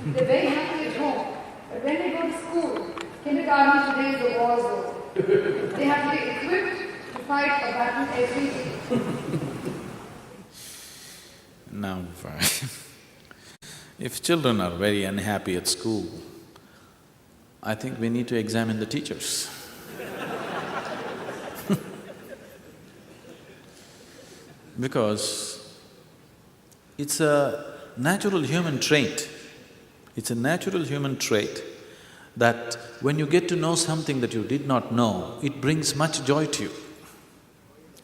They're very happy at home. But when they go to school, kindergarten today is a war zone. They have to be equipped to fight a battle every day. Now, if children are very unhappy at school, I think we need to examine the teachers. Because it's a natural human trait. It's a natural human trait that when you get to know something that you did not know, it brings much joy to you.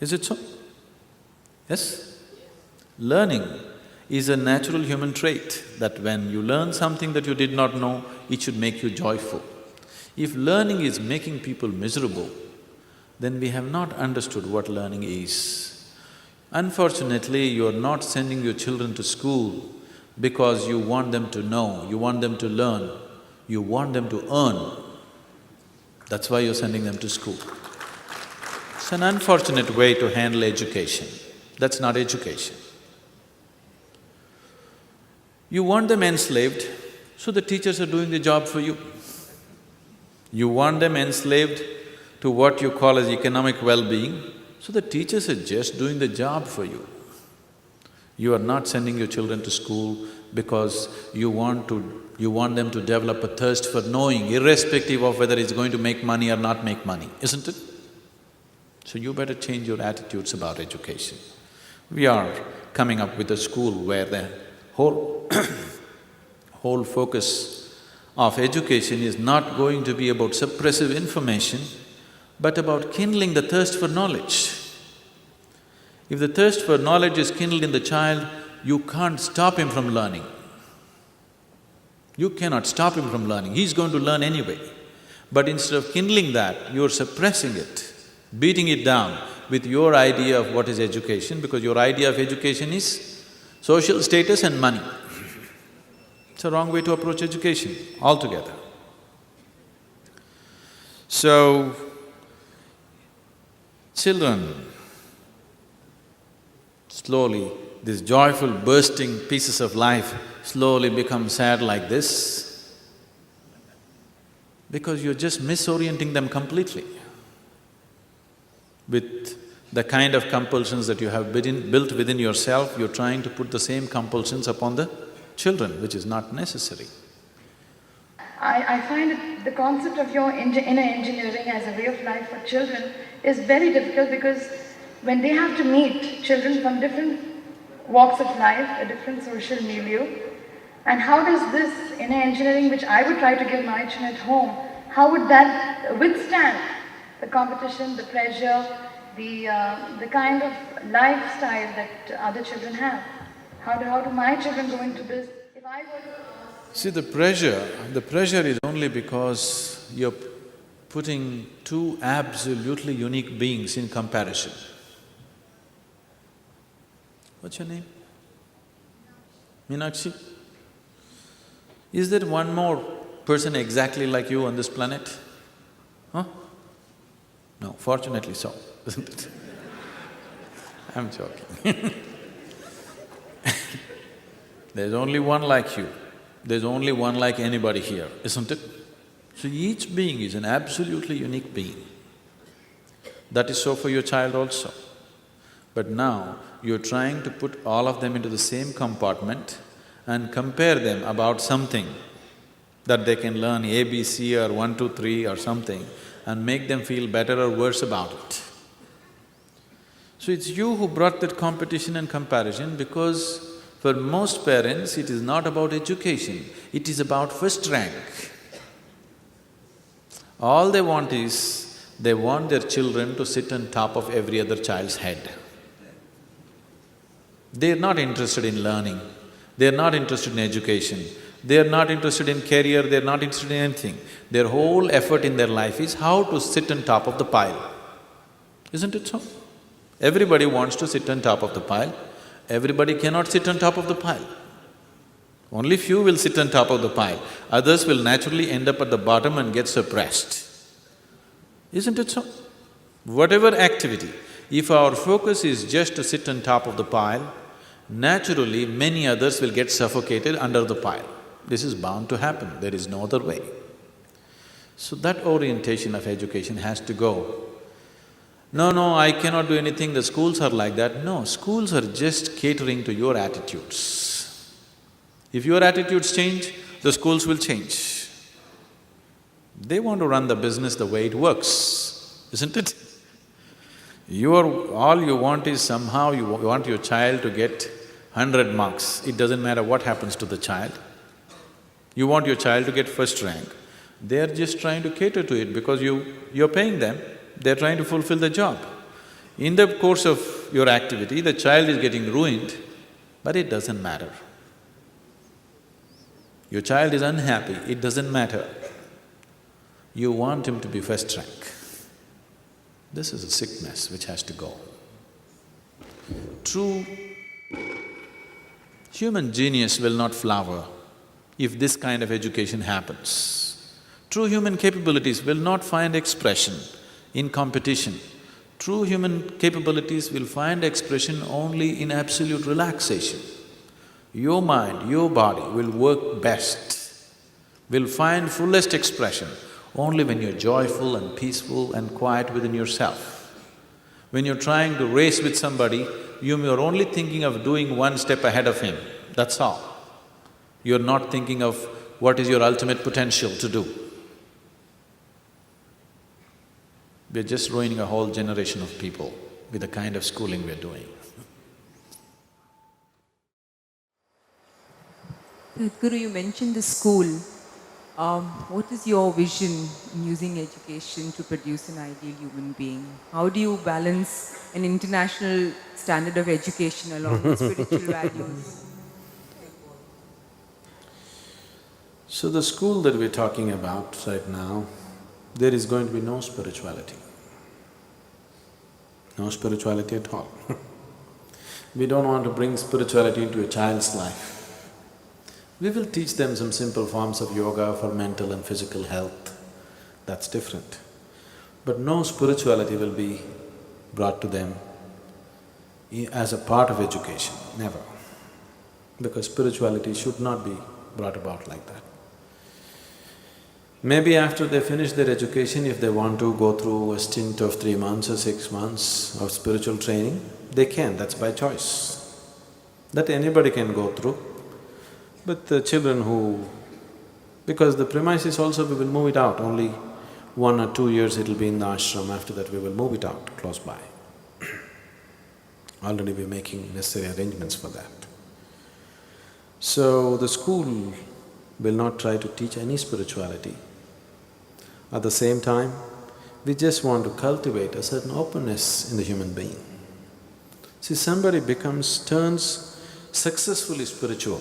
Is it so? Yes? Learning is a natural human trait that when you learn something that you did not know, it should make you joyful. If learning is making people miserable, then we have not understood what learning is. Unfortunately, you're not sending your children to school because you want them to know, you want them to learn, you want them to earn. That's why you're sending them to school. It's an unfortunate way to handle education. That's not education. You want them enslaved, so the teachers are doing the job for you. You want them enslaved to what you call as economic well-being, so the teachers are just doing the job for you. You are not sending your children to school because you want them to develop a thirst for knowing, irrespective of whether it's going to make money or not make money, isn't it? So you better change your attitudes about education. We are coming up with a school where the whole focus of education is not going to be about suppressive information, but about kindling the thirst for knowledge. If the thirst for knowledge is kindled in the child, you can't stop him from learning. You cannot stop him from learning, he's going to learn anyway. But instead of kindling that, you're suppressing it, beating it down with your idea of what is education, because your idea of education is social status and money. It's a wrong way to approach education altogether. So, children, slowly, these joyful bursting pieces of life slowly become sad like this because you're just misorienting them completely. With the kind of compulsions that you have built within yourself, you're trying to put the same compulsions upon the children, which is not necessary. I find the concept of your inner engineering as a way of life for children is very difficult because when they have to meet children from different walks of life, a different social milieu, and how does this inner engineering, which I would try to give my children at home, how would that withstand the competition, the pressure, the kind of lifestyle that other children have? How do my children go into this? If I were to… See, the pressure is only because you're putting two absolutely unique beings in comparison. What's your name? Meenakshi? Is there one more person exactly like you on this planet? Huh? No, fortunately so, isn't it? I'm joking. There's only one like you, there's only one like anybody here, isn't it? So each being is an absolutely unique being. That is so for your child also. But now, you're trying to put all of them into the same compartment and compare them about something that they can learn ABC or 1, 2, 3 or something and make them feel better or worse about it. So it's you who brought that competition and comparison because for most parents, it is not about education, it is about first rank. All they want is, they want their children to sit on top of every other child's head. They're not interested in learning, they're not interested in education, they're not interested in career, they're not interested in anything. Their whole effort in their life is how to sit on top of the pile. Isn't it so? Everybody wants to sit on top of the pile. Everybody cannot sit on top of the pile. Only few will sit on top of the pile, others will naturally end up at the bottom and get suppressed. Isn't it so? Whatever activity, if our focus is just to sit on top of the pile, naturally many others will get suffocated under the pile. This is bound to happen, there is no other way. So that orientation of education has to go. No, I cannot do anything, the schools are like that. No, schools are just catering to your attitudes. If your attitudes change, the schools will change. They want to run the business the way it works, isn't it? All you want is somehow you want your child to get 100 marks. It doesn't matter what happens to the child. You want your child to get first rank. They're just trying to cater to it because you're paying them, they're trying to fulfill the job. In the course of your activity, the child is getting ruined, but it doesn't matter. Your child is unhappy, it doesn't matter. You want him to be first rank. This is a sickness which has to go. True human genius will not flower if this kind of education happens. True human capabilities will not find expression in competition. True human capabilities will find expression only in absolute relaxation. Your mind, your body will work best, will find fullest expression only when you're joyful and peaceful and quiet within yourself. When you're trying to race with somebody, you're only thinking of doing one step ahead of him, that's all. You're not thinking of what is your ultimate potential to do. We're just ruining a whole generation of people with the kind of schooling we're doing. Sadhguru, you mentioned the school. What is your vision in using education to produce an ideal human being? How do you balance an international standard of education along with spiritual values? So the school that we're talking about right now, there is going to be no spirituality. No spirituality at all. We don't want to bring spirituality into a child's life. We will teach them some simple forms of yoga for mental and physical health, that's different. But no spirituality will be brought to them as a part of education, never. Because spirituality should not be brought about like that. Maybe after they finish their education, if they want to go through a stint of 3 months or 6 months of spiritual training, they can, that's by choice. That anybody can go through. But the children who… because the premises also we will move it out, only 1 or 2 years it'll be in the ashram, after that we will move it out close by. Already we're making necessary arrangements for that. So the school will not try to teach any spirituality. At the same time, we just want to cultivate a certain openness in the human being. See, somebody turns successfully spiritual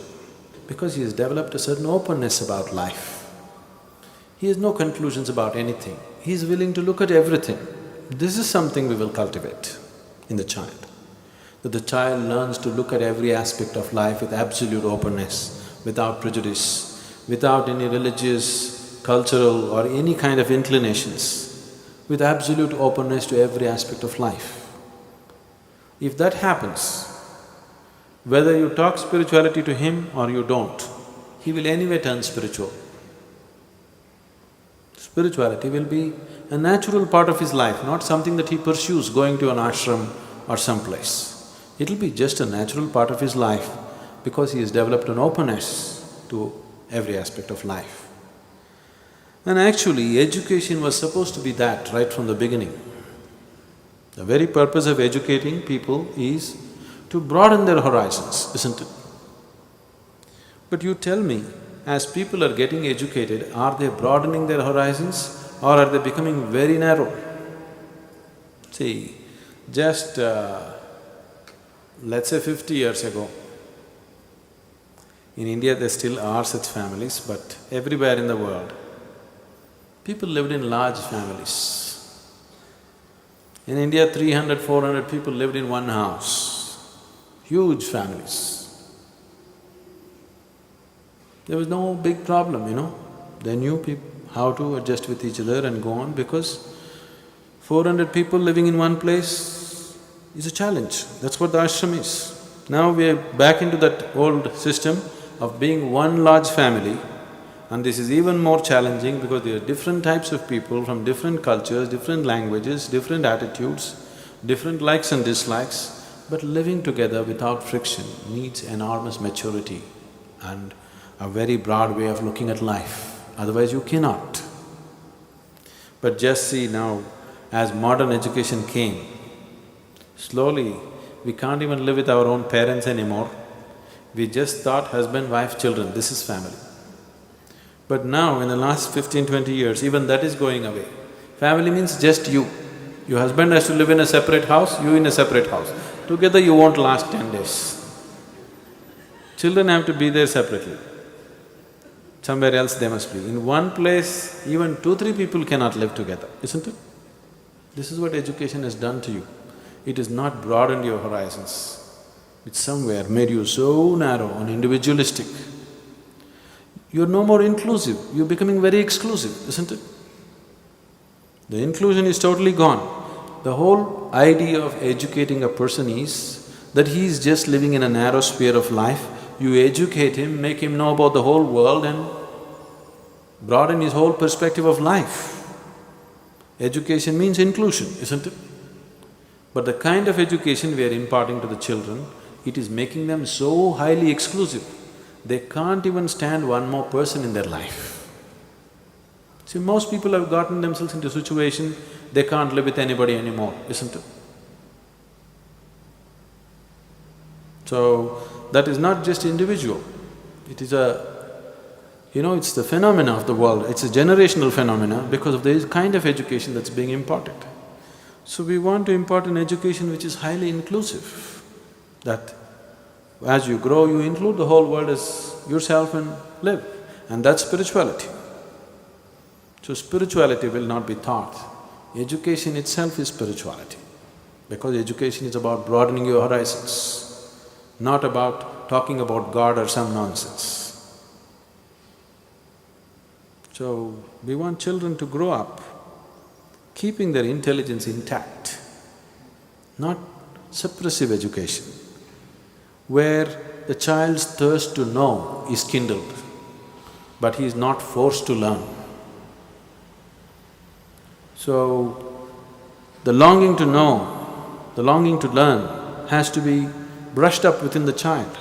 because he has developed a certain openness about life. He has no conclusions about anything, he is willing to look at everything. This is something we will cultivate in the child, that the child learns to look at every aspect of life with absolute openness, without prejudice, without any religious, cultural or any kind of inclinations, with absolute openness to every aspect of life. If that happens, whether you talk spirituality to him or you don't, he will anyway turn spiritual. Spirituality will be a natural part of his life, not something that he pursues going to an ashram or someplace. It'll be just a natural part of his life because he has developed an openness to every aspect of life. And actually, education was supposed to be that right from the beginning. The very purpose of educating people is to broaden their horizons, isn't it? But you tell me, as people are getting educated, are they broadening their horizons or are they becoming very narrow? See, just let's say 50 years ago, in India there still are such families, but everywhere in the world, people lived in large families. In India, 300, 400 people lived in one house. Huge families. There was no big problem, They knew how to adjust with each other and go on because 400 people living in one place is a challenge. That's what the ashram is. Now we are back into that old system of being one large family, and this is even more challenging because there are different types of people from different cultures, different languages, different attitudes, different likes and dislikes, but living together without friction needs enormous maturity and a very broad way of looking at life, otherwise you cannot. But just see now, as modern education came, slowly we can't even live with our own parents anymore. We just thought husband, wife, children, this is family. But now in the last 15–20 years, even that is going away. Family means just you. Your husband has to live in a separate house, you in a separate house. Together you won't last 10 days. Children have to be there separately. Somewhere else they must be. In one place, even 2–3 people cannot live together, isn't it? This is what education has done to you. It has not broadened your horizons. It's somewhere made you so narrow and individualistic. You're no more inclusive, you're becoming very exclusive, isn't it? The inclusion is totally gone. The whole idea of educating a person is that he is just living in a narrow sphere of life. You educate him, make him know about the whole world and broaden his whole perspective of life. Education means inclusion, isn't it? But the kind of education we are imparting to the children, it is making them so highly exclusive, they can't even stand one more person in their life. See, most people have gotten themselves into a situation they can't live with anybody anymore, isn't it? So, that is not just individual, it is it's the phenomena of the world, it's a generational phenomena because of the kind of education that's being imparted. So we want to impart an education which is highly inclusive, that as you grow, you include the whole world as yourself and live, and that's spirituality. So spirituality will not be taught. Education itself is spirituality, because education is about broadening your horizons, not about talking about God or some nonsense. So, we want children to grow up keeping their intelligence intact, not suppressive education, where the child's thirst to know is kindled, but he is not forced to learn. So, the longing to know, the longing to learn has to be brushed up within the child,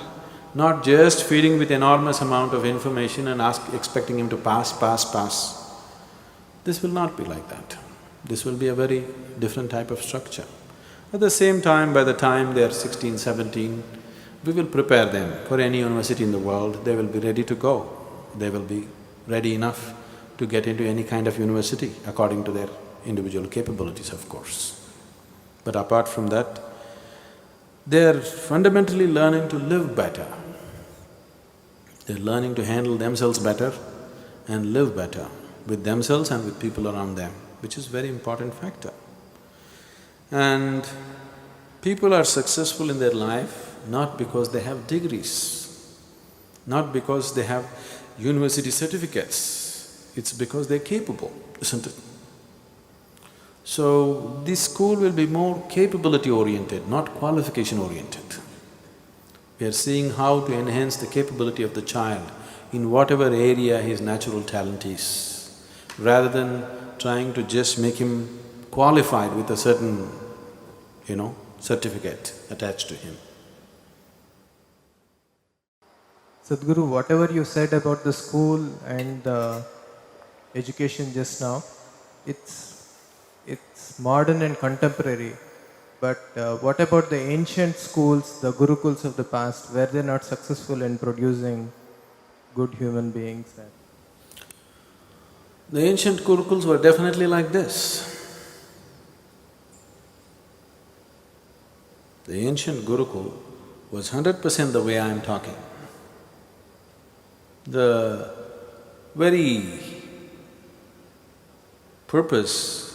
not just feeding with enormous amount of information and expecting him to pass. This will not be like that. This will be a very different type of structure. At the same time, by the time they are 16, 17, we will prepare them for any university in the world, they will be ready to go. They will be ready enough to get into any kind of university according to their individual capabilities, of course. But apart from that, they're fundamentally learning to live better. They're learning to handle themselves better and live better with themselves and with people around them, which is a very important factor. And people are successful in their life not because they have degrees, not because they have university certificates, it's because they're capable, isn't it? So, this school will be more capability-oriented, not qualification-oriented. We are seeing how to enhance the capability of the child in whatever area his natural talent is, rather than trying to just make him qualified with a certain, certificate attached to him. Sadhguru, whatever you said about the school and the education just now, it's modern and contemporary. But what about the ancient schools, the gurukuls of the past? Were they not successful in producing good human beings? The ancient gurukuls were definitely like this. The ancient gurukul was 100% the way I am talking. The very purpose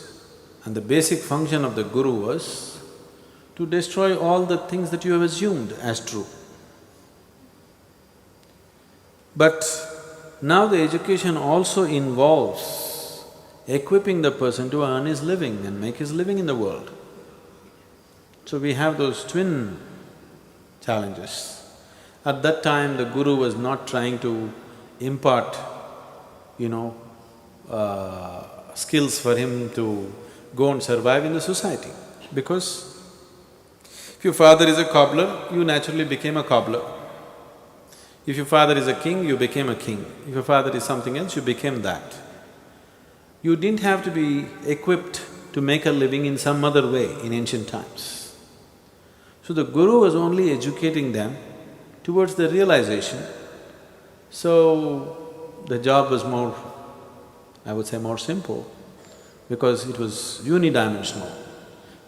and the basic function of the guru was to destroy all the things that you have assumed as true. But now the education also involves equipping the person to earn his living and make his living in the world. So we have those twin challenges. At that time, the Guru was not trying to impart, you know, skills for him to go and survive in the society. Because if your father is a cobbler, you naturally became a cobbler. If your father is a king, you became a king. If your father is something else, you became that. You didn't have to be equipped to make a living in some other way in ancient times. So the Guru was only educating them towards the realization. So the job was more, I would say more simple, because it was unidimensional.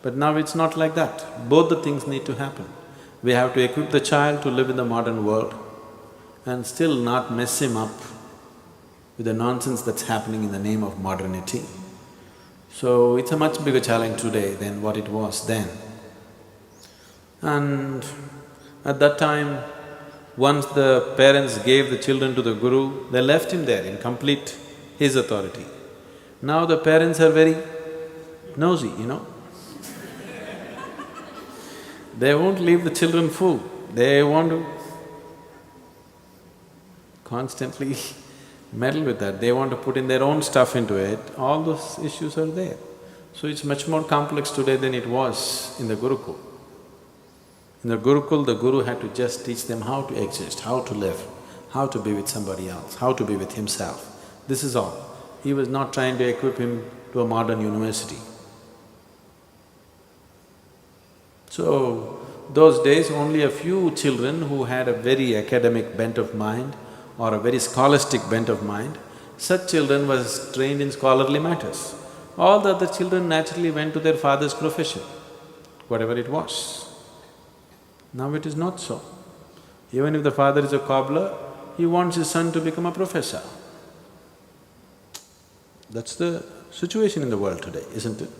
But now it's not like that. Both the things need to happen. We have to equip the child to live in the modern world and still not mess him up with the nonsense that's happening in the name of modernity. So it's a much bigger challenge today than what it was then. And at that time, once the parents gave the children to the Guru, they left him there in complete his authority. Now the parents are very nosy, you know. They won't leave the children full, they want to constantly meddle with that, they want to put in their own stuff into it, all those issues are there. So it's much more complex today than it was in the Gurukul. In the Gurukul, the Guru had to just teach them how to exist, how to live, how to be with somebody else, how to be with himself. This is all. He was not trying to equip him to a modern university. So, those days only a few children who had a very academic bent of mind or a very scholastic bent of mind, such children was trained in scholarly matters. All the other children naturally went to their father's profession, whatever it was. Now it is not so. Even if the father is a cobbler, he wants his son to become a professor. That's the situation in the world today, isn't it?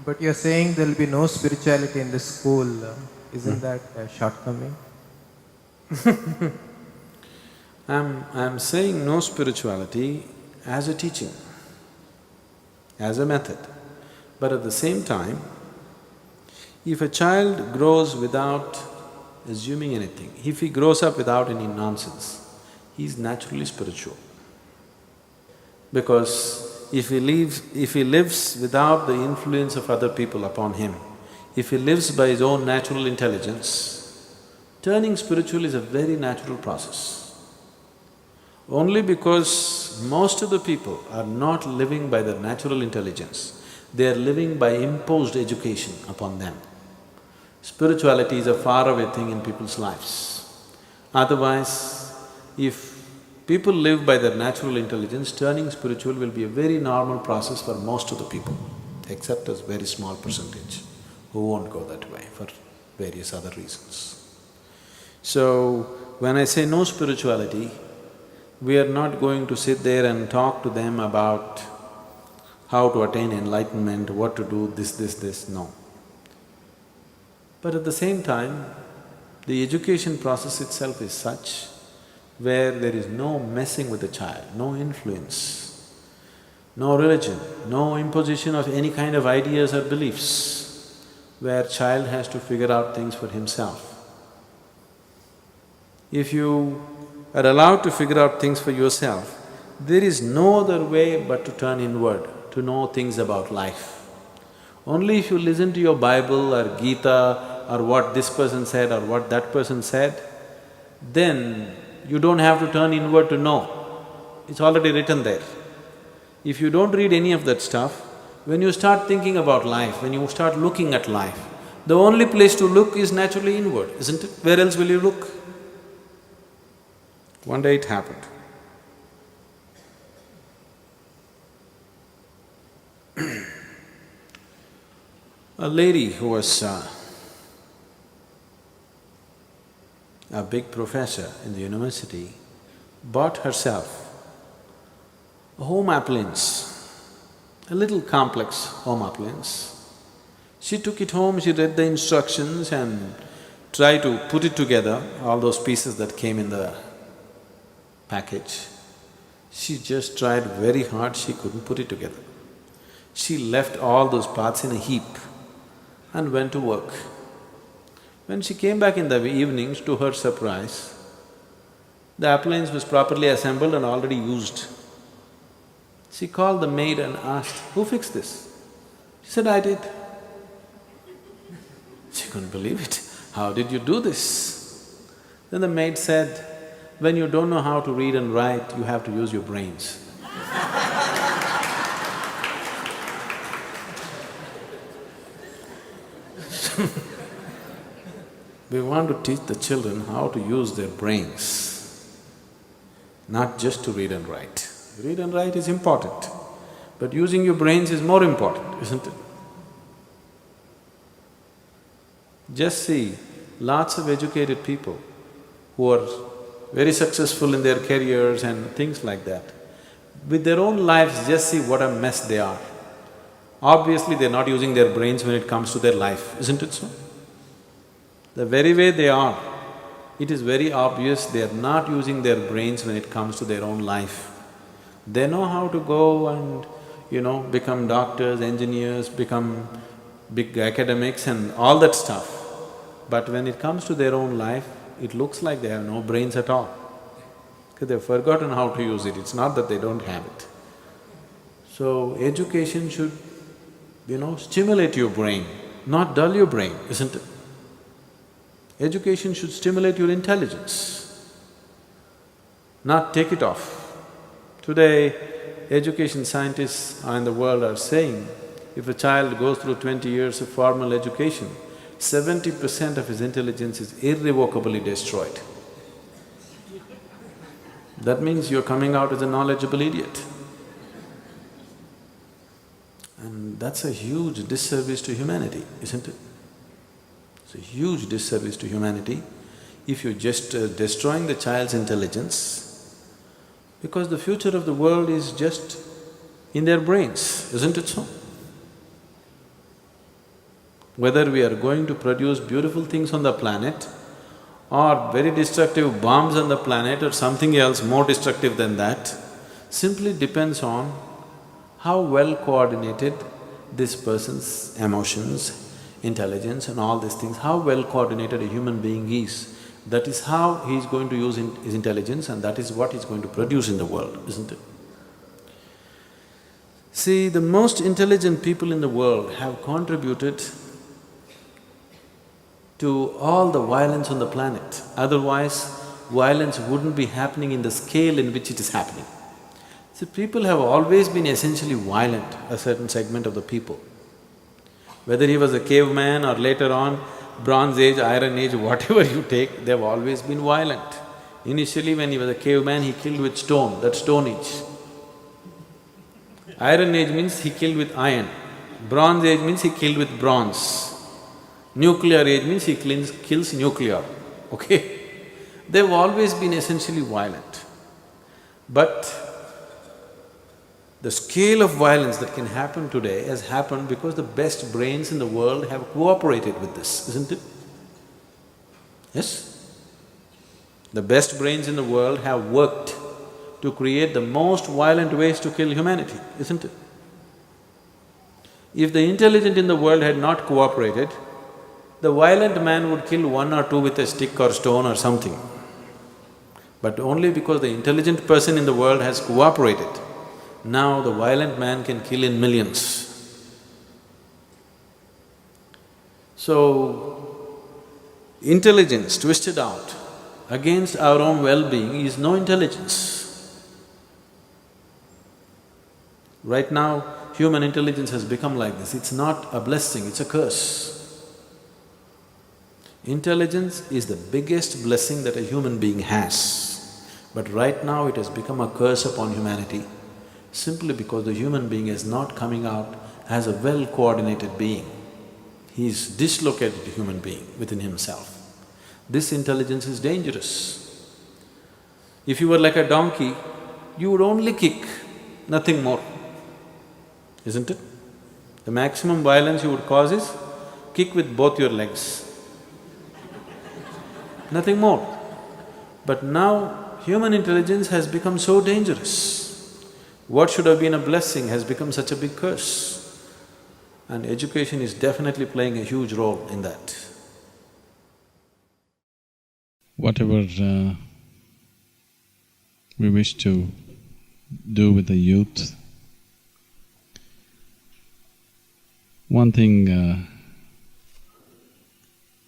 But you're saying there'll be no spirituality in the school, isn't that a shortcoming? I'm saying no spirituality as a teaching, as a method. But at the same time, if a child grows without assuming anything, if he grows up without any nonsense, he's naturally spiritual. Because if he lives without the influence of other people upon him, if he lives by his own natural intelligence, turning spiritual is a very natural process. Only because most of the people are not living by their natural intelligence, they are living by imposed education upon them. Spirituality is a faraway thing in people's lives. Otherwise, if people live by their natural intelligence, turning spiritual will be a very normal process for most of the people, except a very small percentage who won't go that way for various other reasons. So, when I say no spirituality, we are not going to sit there and talk to them about how to attain enlightenment, what to do, this, no. But at the same time, the education process itself is such where there is no messing with the child, no influence, no religion, no imposition of any kind of ideas or beliefs, where child has to figure out things for himself. If you are allowed to figure out things for yourself, there is no other way but to turn inward, to know things about life. Only if you listen to your Bible or Gita or what this person said or what that person said, then you don't have to turn inward to know. It's already written there. If you don't read any of that stuff, when you start thinking about life, when you start looking at life, the only place to look is naturally inward, isn't it? Where else will you look? One day it happened. A lady who was a big professor in the university bought herself a home appliance, a little complex home appliance. She took it home, she read the instructions and tried to put it together, all those pieces that came in the package. She just tried very hard, she couldn't put it together. She left all those parts in a heap and went to work. When she came back in the evenings, to her surprise, the appliance was properly assembled and already used. She called the maid and asked, "Who fixed this?" She said, "I did." She couldn't believe it. "How did you do this?" Then the maid said, "When you don't know how to read and write, you have to use your brains." We want to teach the children how to use their brains, not just to read and write. Read and write is important, but using your brains is more important, isn't it? Just see, lots of educated people who are very successful in their careers and things like that, with their own lives, just see what a mess they are. Obviously, they're not using their brains when it comes to their life, isn't it so? The very way they are, it is very obvious they are not using their brains when it comes to their own life. They know how to go and, become doctors, engineers, become big academics and all that stuff. But when it comes to their own life, it looks like they have no brains at all, because they've forgotten how to use it. It's not that they don't have it. So, education should, stimulate your brain, not dull your brain, isn't it? Education should stimulate your intelligence, not take it off. Today, education scientists in the world are saying, if a child goes through 20 years of formal education, 70% of his intelligence is irrevocably destroyed. That means you're coming out as a knowledgeable idiot. And that's a huge disservice to humanity, isn't it? It's a huge disservice to humanity if you're just destroying the child's intelligence, because the future of the world is just in their brains, isn't it so? Whether we are going to produce beautiful things on the planet or very destructive bombs on the planet or something else more destructive than that, simply depends on how well coordinated this person's emotions, intelligence and all these things, how well coordinated a human being is. That is how he is going to use his intelligence, and that is what he is going to produce in the world, isn't it? See, the most intelligent people in the world have contributed to all the violence on the planet. Otherwise, violence wouldn't be happening in the scale in which it is happening. See, people have always been essentially violent, a certain segment of the people. Whether he was a caveman or later on, Bronze Age, Iron Age, whatever you take, they've always been violent. Initially when he was a caveman, he killed with stone, that's Stone Age. Iron Age means he killed with iron. Bronze Age means he killed with bronze. Nuclear Age means he kills nuclear, okay? They've always been essentially violent. But the scale of violence that can happen today has happened because the best brains in the world have cooperated with this, isn't it? Yes? The best brains in the world have worked to create the most violent ways to kill humanity, isn't it? If the intelligent in the world had not cooperated, the violent man would kill one or two with a stick or stone or something. But only because the intelligent person in the world has cooperated, now the violent man can kill in millions. So, intelligence twisted out against our own well-being is no intelligence. Right now, human intelligence has become like this. It's not a blessing, it's a curse. Intelligence is the biggest blessing that a human being has. But right now it has become a curse upon humanity, simply because the human being is not coming out as a well-coordinated being. He is dislocated human being within himself. This intelligence is dangerous. If you were like a donkey, you would only kick, nothing more, isn't it? The maximum violence you would cause is kick with both your legs, nothing more. But now human intelligence has become so dangerous. What should have been a blessing has become such a big curse. and education is definitely playing a huge role in that. Whatever we wish to do with the youth, one thing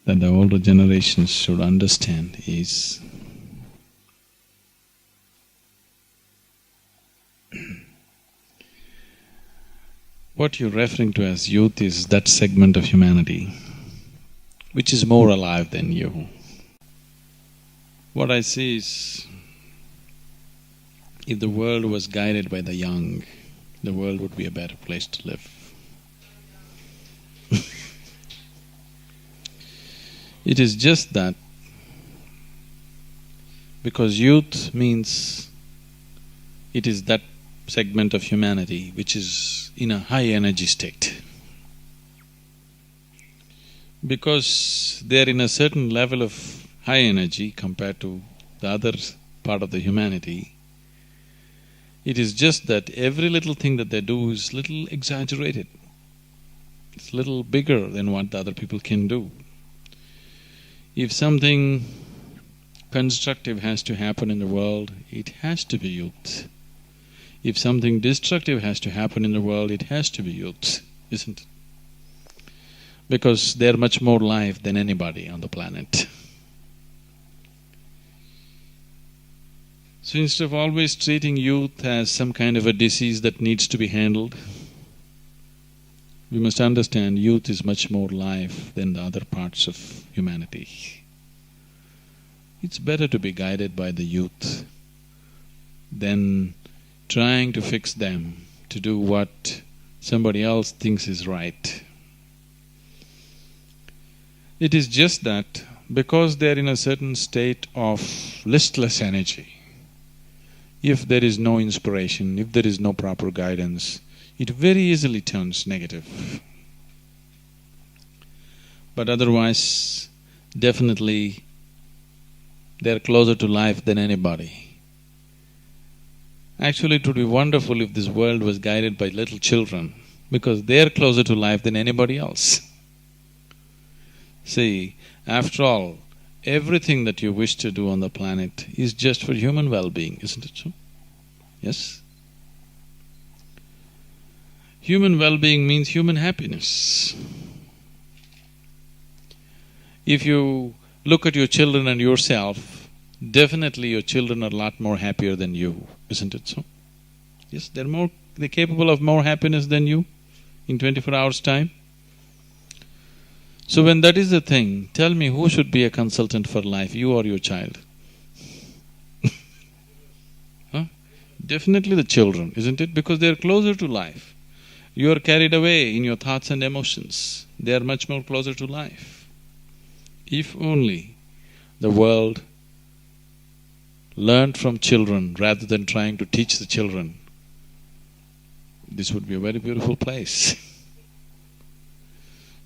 that the older generations should understand is what you're referring to as youth is that segment of humanity which is more alive than you. What I see is, if the world was guided by the young, the world would be a better place to live. It is just that because youth means it is that segment of humanity which is in a high energy state. Because they're in a certain level of high energy compared to the other part of the humanity, it is just that every little thing that they do is little exaggerated. It's little bigger than what the other people can do. If something constructive has to happen in the world, it has to be youth. If something destructive has to happen in the world, it has to be youth, isn't it? Because they're much more live than anybody on the planet. So instead of always treating youth as some kind of a disease that needs to be handled, we must understand youth is much more live than the other parts of humanity. It's better to be guided by the youth than trying to fix them to do what somebody else thinks is right. It is just that because they're in a certain state of listless energy, if there is no inspiration, if there is no proper guidance, it very easily turns negative. But otherwise, definitely they're closer to life than anybody. Actually, it would be wonderful if this world was guided by little children, because they're closer to life than anybody else. See, after all, everything that you wish to do on the planet is just for human well-being, isn't it so? Yes? Human well-being means human happiness. If you look at your children and yourself, definitely your children are a lot more happier than you, isn't it so? Yes, they're capable of more happiness than you in 24 hours' time. So when that is the thing, tell me who should be a consultant for life, you or your child? Huh? Definitely the children, isn't it? Because they're closer to life. You are carried away in your thoughts and emotions, they are much more closer to life. If only the world learned from children rather than trying to teach the children, this would be a very beautiful place.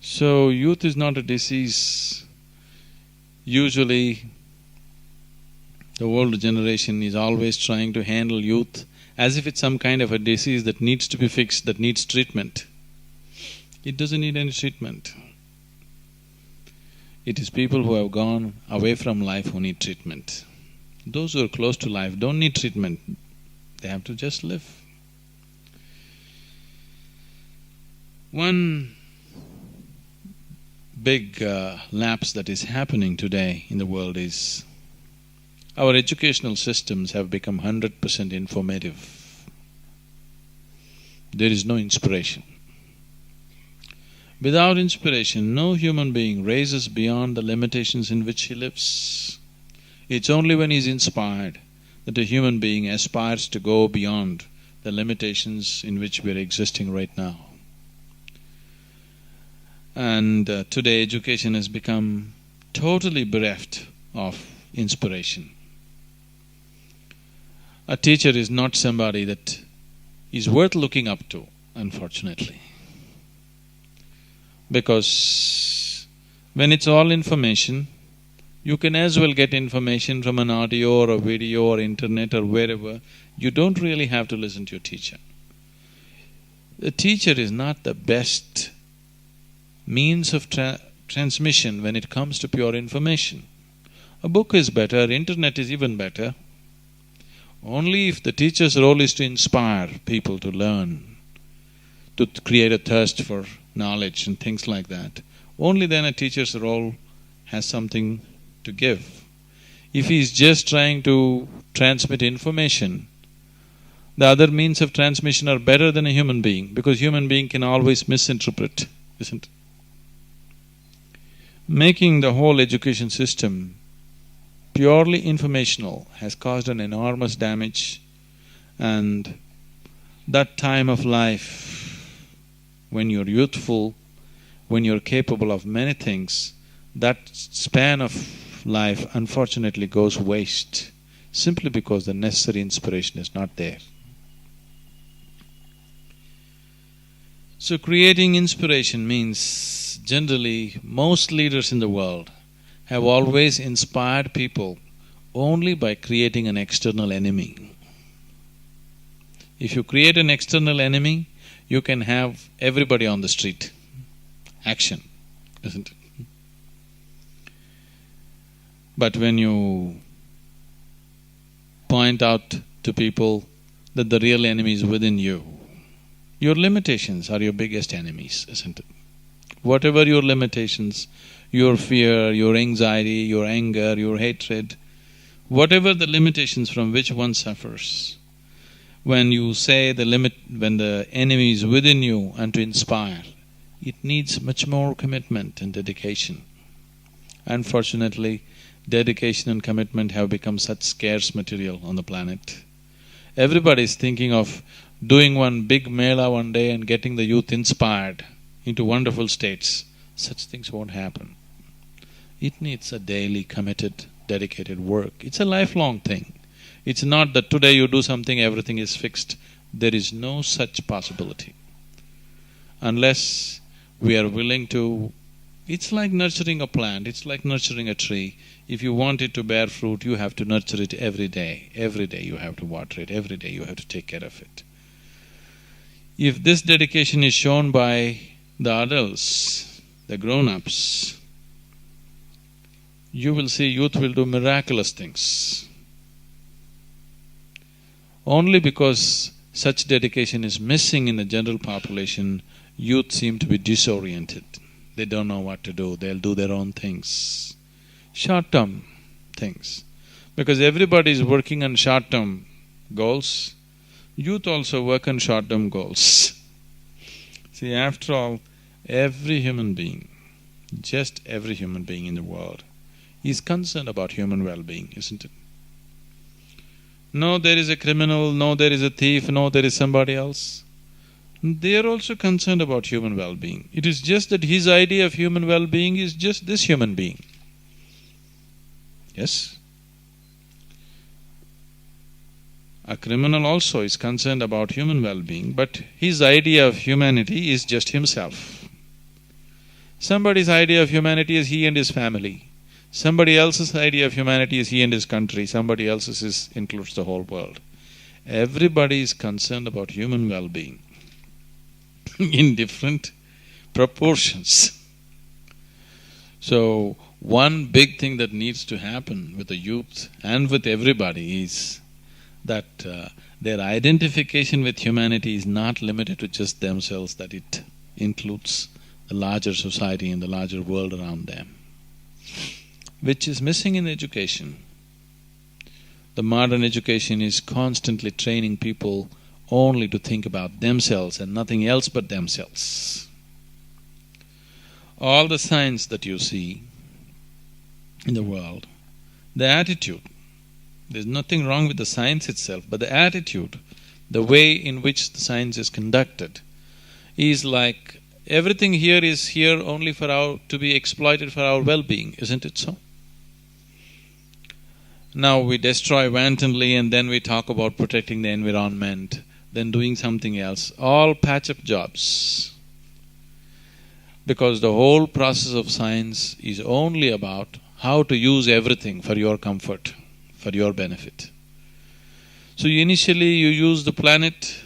So, youth is not a disease. Usually, the older generation is always trying to handle youth as if it's some kind of a disease that needs to be fixed, that needs treatment. It doesn't need any treatment. It is people who have gone away from life who need treatment. Those who are close to life don't need treatment, they have to just live. One big lapse that is happening today in the world is our educational systems have become 100% informative. There is no inspiration. Without inspiration, no human being raises beyond the limitations in which he lives. It's only when he's inspired that a human being aspires to go beyond the limitations in which we're existing right now. And today education has become totally bereft of inspiration. A teacher is not somebody that is worth looking up to, unfortunately. Because when it's all information, you can as well get information from an audio or a video or internet or wherever. You don't really have to listen to your teacher. The teacher is not the best means of transmission when it comes to pure information. A book is better, internet is even better. Only if the teacher's role is to inspire people to learn, to create a thirst for knowledge and things like that, only then a teacher's role has something to give. If he is just trying to transmit information, the other means of transmission are better than a human being, because human being can always misinterpret, isn't it? Making the whole education system purely informational has caused an enormous damage, and that time of life, when you're youthful, when you're capable of many things, that span of life unfortunately goes waste, simply because the necessary inspiration is not there. So creating inspiration means, generally, most leaders in the world have always inspired people only by creating an external enemy. If you create an external enemy, you can have everybody on the street. Action, isn't it? But when you point out to people that the real enemy is within you, your limitations are your biggest enemies, isn't it? Whatever your limitations, your fear, your anxiety, your anger, your hatred, whatever the limitations from which one suffers, when you say when the enemy is within you and to inspire, it needs much more commitment and dedication. Unfortunately, dedication and commitment have become such scarce material on the planet. Everybody is thinking of doing one big mela one day and getting the youth inspired into wonderful states. Such things won't happen. It needs a daily committed, dedicated work. It's a lifelong thing. It's not that today you do something, everything is fixed. There is no such possibility. Unless we are willing to… It's like nurturing a plant, it's like nurturing a tree. If you want it to bear fruit, you have to nurture it every day. Every day you have to water it, every day you have to take care of it. If this dedication is shown by the adults, the grown-ups, you will see youth will do miraculous things. Only because such dedication is missing in the general population, youth seem to be disoriented. They don't know what to do, they'll do their own things. Short-term things. Because everybody is working on short-term goals, youth also work on short-term goals. See, after all, every human being, just every human being in the world, is concerned about human well-being, isn't it? No, there is a criminal, no, there is a thief, no, there is somebody else. They are also concerned about human well-being. It is just that his idea of human well-being is just this human being. Yes? A criminal also is concerned about human well-being, but his idea of humanity is just himself. Somebody's idea of humanity is he and his family. Somebody else's idea of humanity is he and his country. Somebody else's includes the whole world. Everybody is concerned about human well-being in different proportions. So, one big thing that needs to happen with the youth and with everybody is that their identification with humanity is not limited to just themselves, that it includes the larger society and the larger world around them, which is missing in education. The modern education is constantly training people only to think about themselves and nothing else but themselves. All the science that you see in the world, the attitude, there's nothing wrong with the science itself, but the attitude, the way in which the science is conducted, is like everything here is here only to be exploited for our well-being, isn't it so? Now we destroy wantonly and then we talk about protecting the environment, then doing something else, all patch-up jobs. Because the whole process of science is only about how to use everything for your comfort, for your benefit. So initially you use the planet,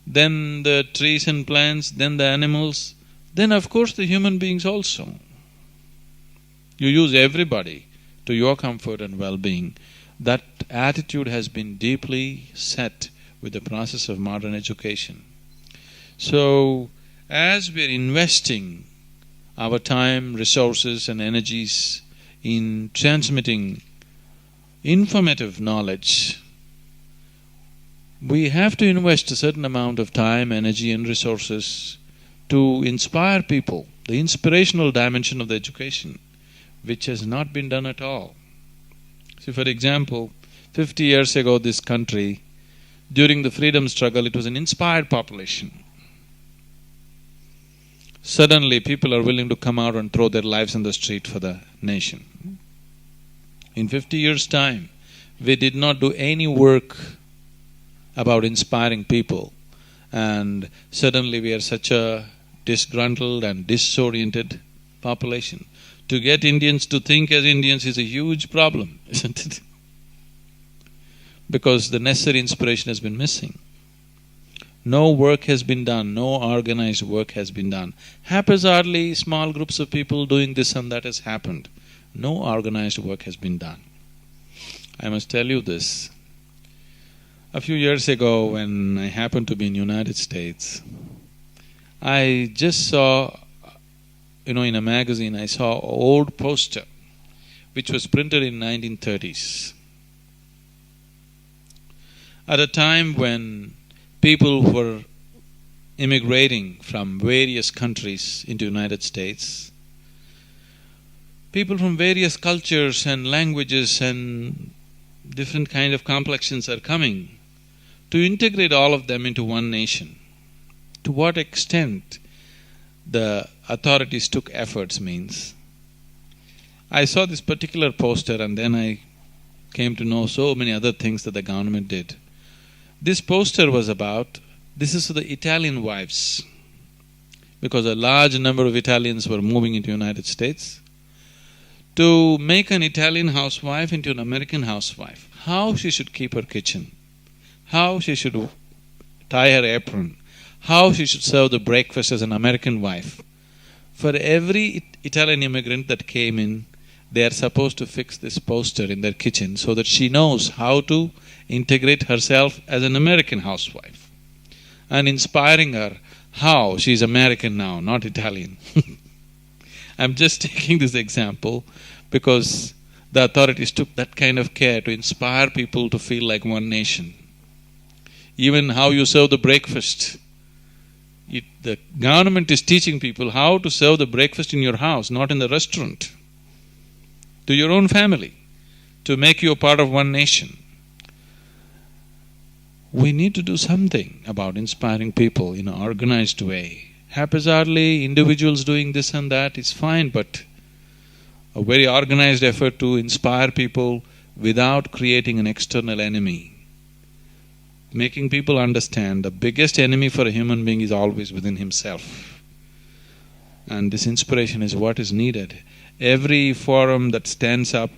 then the trees and plants, then the animals, then of course the human beings also. You use everybody to your comfort and well-being. That attitude has been deeply set with the process of modern education. So, as we are investing our time, resources and energies in transmitting informative knowledge, we have to invest a certain amount of time, energy and resources to inspire people, the inspirational dimension of the education, which has not been done at all. So for example, 50 years ago this country, during the freedom struggle, it was an inspired population. Suddenly people are willing to come out and throw their lives in the street for the nation. In 50 years' time, we did not do any work about inspiring people, and suddenly we are such a disgruntled and disoriented population. To get Indians to think as Indians is a huge problem, isn't it? Because the necessary inspiration has been missing. No work has been done, no organized work has been done. Haphazardly, small groups of people doing this and that has happened. No organized work has been done. I must tell you this. A few years ago, when I happened to be in United States, I just saw, in a magazine, I saw an old poster which was printed in 1930s. At a time when people were immigrating from various countries into United States, people from various cultures and languages and different kind of complexions are coming to integrate all of them into one nation. To what extent the authorities took efforts means, I saw this particular poster and then I came to know so many other things that the government did. This poster was about, this is for the Italian wives, because a large number of Italians were moving into United States, to make an Italian housewife into an American housewife, how she should keep her kitchen, how she should tie her apron, how she should serve the breakfast as an American wife. For every Italian immigrant that came in, they are supposed to fix this poster in their kitchen so that she knows how to integrate herself as an American housewife, and inspiring her how she is American now, not Italian. I'm just taking this example because the authorities took that kind of care to inspire people to feel like one nation. Even how you serve the breakfast. The government is teaching people how to serve the breakfast in your house, not in the restaurant, to your own family, to make you a part of one nation. We need to do something about inspiring people in an organized way. Haphazardly, individuals doing this and that is fine, but a very organized effort to inspire people without creating an external enemy. Making people understand the biggest enemy for a human being is always within himself. And this inspiration is what is needed. Every forum that stands up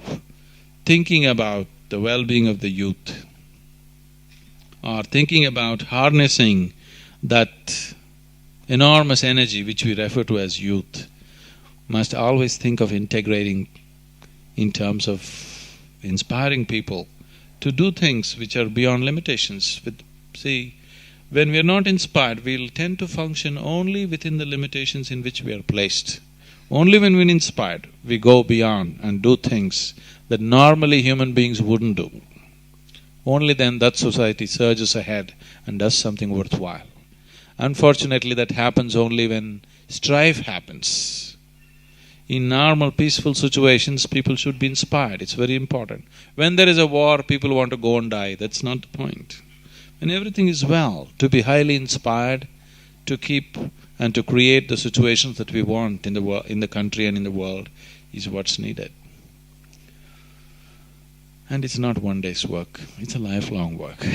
thinking about the well-being of the youth, or thinking about harnessing that enormous energy which we refer to as youth, must always think of integrating in terms of inspiring people to do things which are beyond limitations. See, when we are not inspired, we'll tend to function only within the limitations in which we are placed. Only when we're inspired, we go beyond and do things that normally human beings wouldn't do. Only then that society surges ahead and does something worthwhile. Unfortunately, that happens only when strife happens. In normal, peaceful situations, people should be inspired, it's very important. When there is a war, people want to go and die, that's not the point. When everything is well, to be highly inspired, to keep and to create the situations that we want in the country and in the world is what's needed. And it's not one day's work, it's a lifelong work.